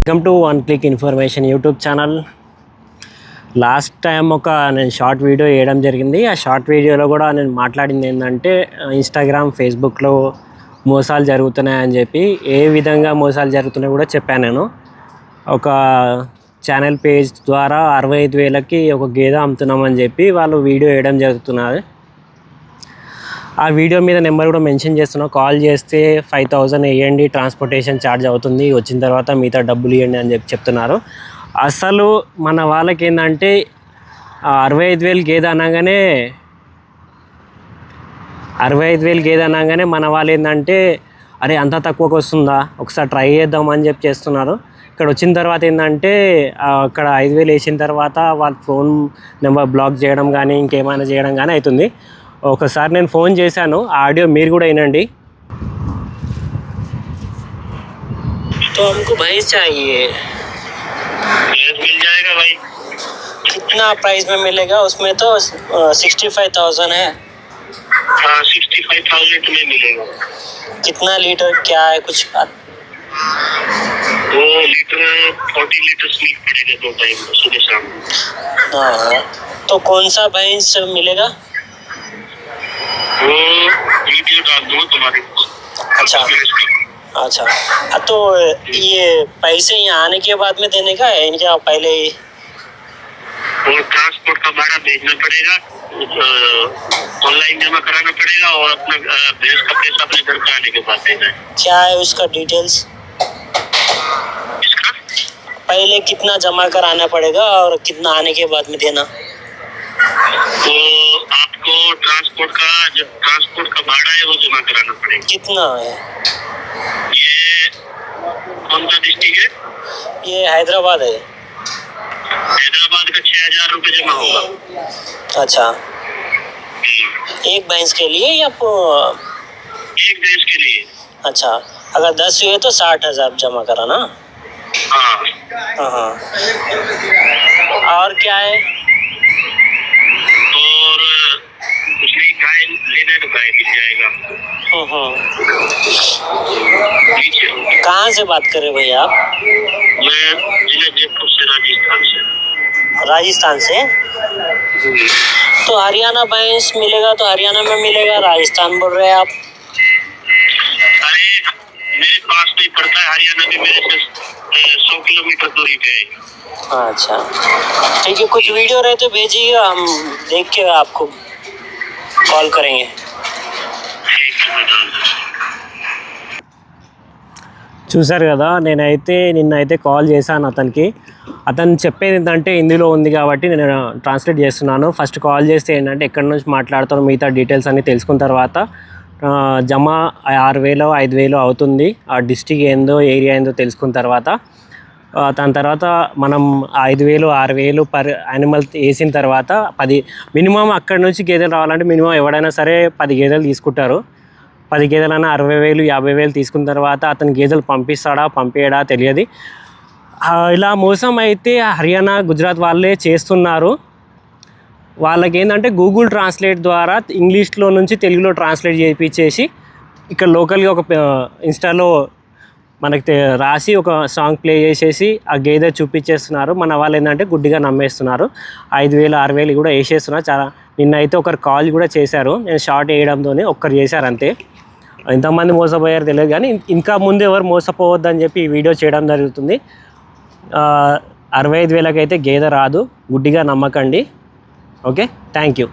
Welcome to one click information YouTube channel. Last time నేను short video వేయడం జరిగింది. ఆ షార్ట్ వీడియోలో కూడా నేను మాట్లాడింది ఏంటంటే ఇన్స్టాగ్రామ్, ఫేస్బుక్లో మోసాలు జరుగుతున్నాయని చెప్పి, ఏ విధంగా మోసాలు జరుగుతున్నాయో కూడా చెప్పాను. నేను ఒక ఛానల్ పేజ్ ద్వారా 65,000కి ఒక గేదె అమ్ముతున్నామని చెప్పి వాళ్ళు వీడియో వేయడం జరుగుతున్నది. ఆ వీడియో మీద నెంబర్ కూడా మెన్షన్ చేస్తున్నాం. కాల్ చేస్తే 5,000 వేయండి, ట్రాన్స్పోర్టేషన్ ఛార్జ్ అవుతుంది, వచ్చిన తర్వాత మిగతా డబ్బులు ఇవ్వండి అని చెప్తున్నారు. అసలు మన వాళ్ళకి ఏంటంటే 65,000 గేదె అనగానే మన వాళ్ళు ఏంటంటే అరే అంత తక్కువకి వస్తుందా, ఒకసారి ట్రై చేద్దామని చెప్పి చేస్తున్నారు. ఇక్కడ వచ్చిన తర్వాత ఏంటంటే అక్కడ 5,000 వేసిన తర్వాత వాళ్ళ ఫోన్ నెంబర్ బ్లాక్ చేయడం కానీ ఇంకేమైనా చేయడం కానీ అవుతుంది. ఒకసారి నేను ఫోన్ చేశాను, ఆ ఆడియో మీరు కూడా వినండి. तो हमको भैंस चाहिए. मिल जाएगा भाई. कितना प्राइस में मिलेगा? उसमें तो 65,000 है. हाँ 65,000 में मिलेगा. कितना लीटर क्या है कुछ बात? 2 लीटर 40 लीटर मिल्क पड़ेगा 2 टाइम सुबह शाम. हाँ, तो कौन सा भैंस मिलेगा? वो वीडियो डाल दो तुम्हारे. अच्छा अच्छा. तो ये पैसे यहाँ आने के बाद में देने का है इनका पहले ही? वो ट्रांसपोर्ट का भाड़ा भेजना पड़ेगा, ऑनलाइन जमा कराना पड़ेगा और अपना भैंस का पैसा अपने घर पे आने के बाद देना है. क्या है उसका डिटेल्स? इसका पहले कितना जमा कराना पड़ेगा और कितना आने के बाद में देना? तो आपको ट्रांसपोर्ट का भाड़ा है वो जमा कराना पड़ेगा. कितना है? ये कौन सा डिस्ट्रिक्ट है? ये हैदराबाद है. हैदराबाद का 6,000 रुपये जमा होगा. अच्छा, एक भैंस के लिए या एक भैंस के लिए. अच्छा, अगर 10 हुए तो 60,000 जमा कराना. हाँ हाँ. और क्या है? और कुछ नहीं, गाय लेना तो गाय मिल जाएगा. नीचे कहाँ से बात कर रहे हैं भैया आप? मैं जिला जयपुर से, राजस्थान से. तो हरियाणा भैंस मिलेगा तो हरियाणा में मिलेगा, राजस्थान बोल रहे हैं आप? अरे मेरे पास नहीं पड़ता है, हरियाणा में मेरे से 100 किलोमीटर दूरी पे है. अच्छा ठीक है, कुछ वीडियो रहे तो भेजिएगा, हम देख के आपको कॉल करेंगे. ठीक है मैं डाल दूँ. చూసారు కదా, నిన్నైతే కాల్ చేశాను అతనికి. అతను చెప్పేది ఏంటంటే హిందీలో ఉంది కాబట్టి నేను ట్రాన్స్లేట్ చేస్తున్నాను. ఫస్ట్ కాల్ చేస్తే ఏంటంటే ఎక్కడి నుంచి మాట్లాడుతానో మిగతా డీటెయిల్స్ అన్నీ తెలుసుకున్న తర్వాత జమా 6,000 5,000 అవుతుంది. ఆ డిస్ట్రిక్ట్ ఏందో ఏరియా ఏందో తెలుసుకున్న తర్వాత దాని తర్వాత మనం 5,000 6,000 పర్ యానిమల్ వేసిన తర్వాత 10 మినిమం అక్కడి నుంచి గేదెలు రావాలంటే మినిమం ఎవడైనా సరే 10 గేదెలు తీసుకుంటారు. 10 గేదెలన్నా 60,000 50,000 తీసుకున్న తర్వాత అతను గేదెలు పంపించడా తెలియదు. ఇలా మోసం అయితే హర్యానా గుజరాత్ వాళ్ళే చేస్తున్నారు. వాళ్ళకి ఏంటంటే గూగుల్ ట్రాన్స్లేట్ ద్వారా ఇంగ్లీష్లో నుంచి తెలుగులో ట్రాన్స్లేట్ చేయించేసి ఇక్కడ లోకల్గా ఒక ఇన్స్టాలో మనకి రాసి ఒక సాంగ్ ప్లే చేసేసి ఆ గేదె చూపించేస్తున్నారు. మన వాళ్ళు ఏంటంటే గుడ్డిగా నమ్మేస్తున్నారు. 5,000 6,000 కూడా వేసేస్తున్నారు. నిన్నైతే ఒకరు కాల్ కూడా చేశారు. నేను షార్ట్ వేయడంతో ఒక్కరు చేశారు అంతే. ఎంతమంది మోసపోయారో తెలియదు, కానీ ఇంకా ముందు ఎవరు మోసపోవద్దని చెప్పి ఈ వీడియో చేయడం జరుగుతుంది. 65,000కి అయితే గేదె రాదు, గుడ్డిగా నమ్మకండి. Okay, thank you.